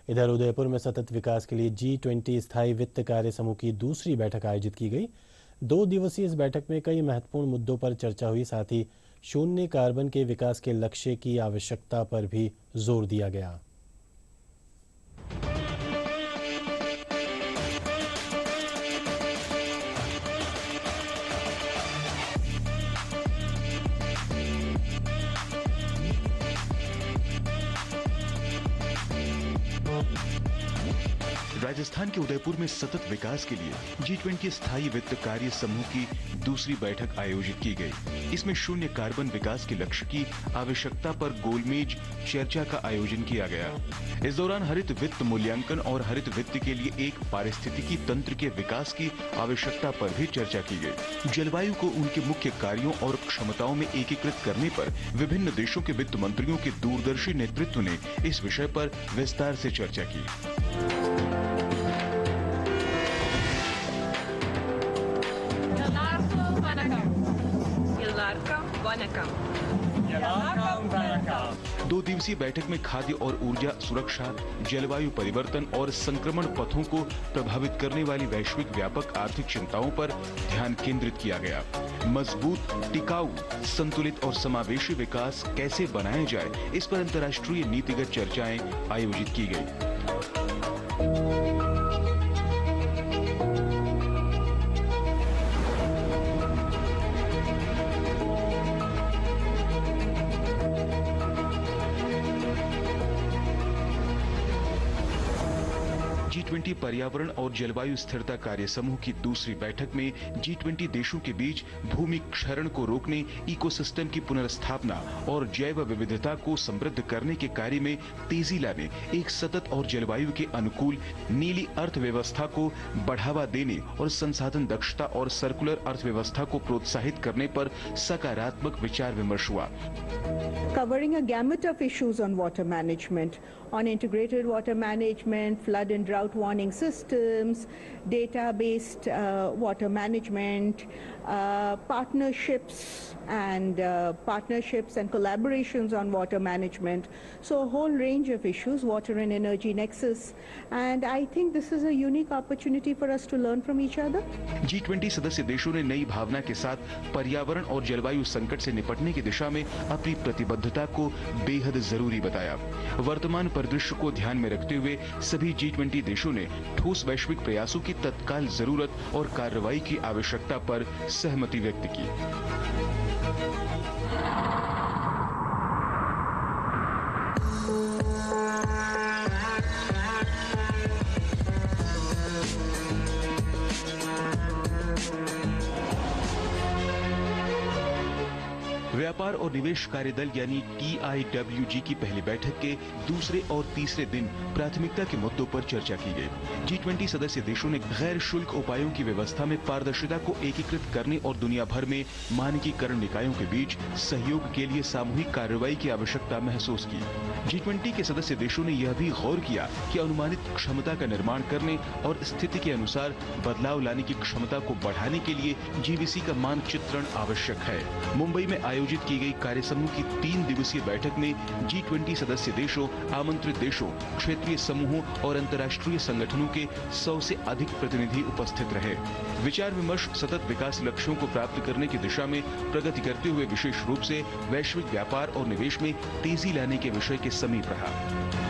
इधर उदयपुर में सतत विकास के लिए G20 स्थायी वित्त कार्य समूह की दूसरी बैठक आयोजित की गई। 2 दिवसीय इस बैठक में कई महत्वपूर्ण मुद्दों पर चर्चा हुई। साथ ही शून्य कार्बन के विकास के लक्ष्य की आवश्यकता पर भी जोर दिया गया। राजस्थान के उदयपुर में सतत विकास के लिए G20 स्थायी वित्त कार्य समूह की दूसरी बैठक आयोजित की गई। इसमें शून्य कार्बन विकास के लक्ष्य की आवश्यकता पर गोलमेज चर्चा का आयोजन किया गया। इस दौरान हरित वित्त मूल्यांकन और हरित वित्त के लिए एक पारिस्थितिकी तंत्र के विकास की आवश्यकता पर भी चर्चा की गई। जलवायु को उनके मुख्य कार्यों और क्षमताओं में एकीकृत करने पर विभिन्न देशों के वित्त मंत्रियों के दूरदर्शी नेतृत्व ने इस विषय पर विस्तार से चर्चा की। दो दिवसीय बैठक में खाद्य और ऊर्जा सुरक्षा, जलवायु परिवर्तन और संक्रमण पथों को प्रभावित करने वाली वैश्विक व्यापक आर्थिक चिंताओं पर ध्यान केंद्रित किया गया। मजबूत, टिकाऊ, संतुलित और समावेशी विकास कैसे बनाया जाए, इस पर अंतर्राष्ट्रीय नीतिगत चर्चाएं आयोजित की गई। G20 पर्यावरण और जलवायु स्थिरता कार्य समूह की दूसरी बैठक में G20 देशों के बीच भूमि क्षरण को रोकने, इकोसिस्टम की पुनर्स्थापना और जैव विविधता को समृद्ध करने के कार्य में तेजी लाने, एक सतत और जलवायु के अनुकूल नीली अर्थव्यवस्था को बढ़ावा देने और संसाधन दक्षता और सर्कुलर अर्थव्यवस्था को प्रोत्साहित करने पर सकारात्मक विचार विमर्श हुआ। Covering a gamut of issues on water management, on integrated water management, flood and drought warning systems, data-based water management, partnerships and collaborations on water management. So a whole range of issues, water and energy nexus, and I think this is a unique opportunity for us to learn from each other. G20 सदस्य देशों ने नई भावना के साथ पर्यावरण और जलवायु संकट से निपटने की दिशा में अपनी प्रतिबद्धता को बेहद जरूरी बताया। वर्तमान परिदृश्य को ध्यान में रखते हुए सभी G20 देशों ने ठोस वैश्विक प्रयासों की तत्काल जरूरत और कार्रवाई की आवश्यकता पर सहमति व्यक्त की। व्यापार और निवेश कार्यदल यानी TIWG की पहली बैठक के दूसरे और तीसरे दिन प्राथमिकता के मुद्दों पर चर्चा की गई। G20 सदस्य देशों ने गैर शुल्क उपायों की व्यवस्था में पारदर्शिता को एकीकृत करने और दुनिया भर में मानकीकरण निकायों के बीच सहयोग के लिए सामूहिक कार्रवाई की आवश्यकता महसूस की। G20 के सदस्य देशों ने यह भी गौर किया कि अनुमानित क्षमता का निर्माण करने और स्थिति के अनुसार बदलाव लाने की क्षमता को बढ़ाने के लिए GVC का मानचित्रण आवश्यक है। मुंबई में आयोजित की गई कार्य समूह की 3 दिवसीय बैठक में G20 सदस्य देशों, आमंत्रित देशों, क्षेत्रीय समूहों और अंतर्राष्ट्रीय संगठनों के 100 से अधिक प्रतिनिधि उपस्थित रहे। विचार विमर्श सतत विकास लक्ष्यों को प्राप्त करने की दिशा में प्रगति करते हुए विशेष रूप से वैश्विक व्यापार और निवेश में तेजी लाने के विषय के समीप रहा।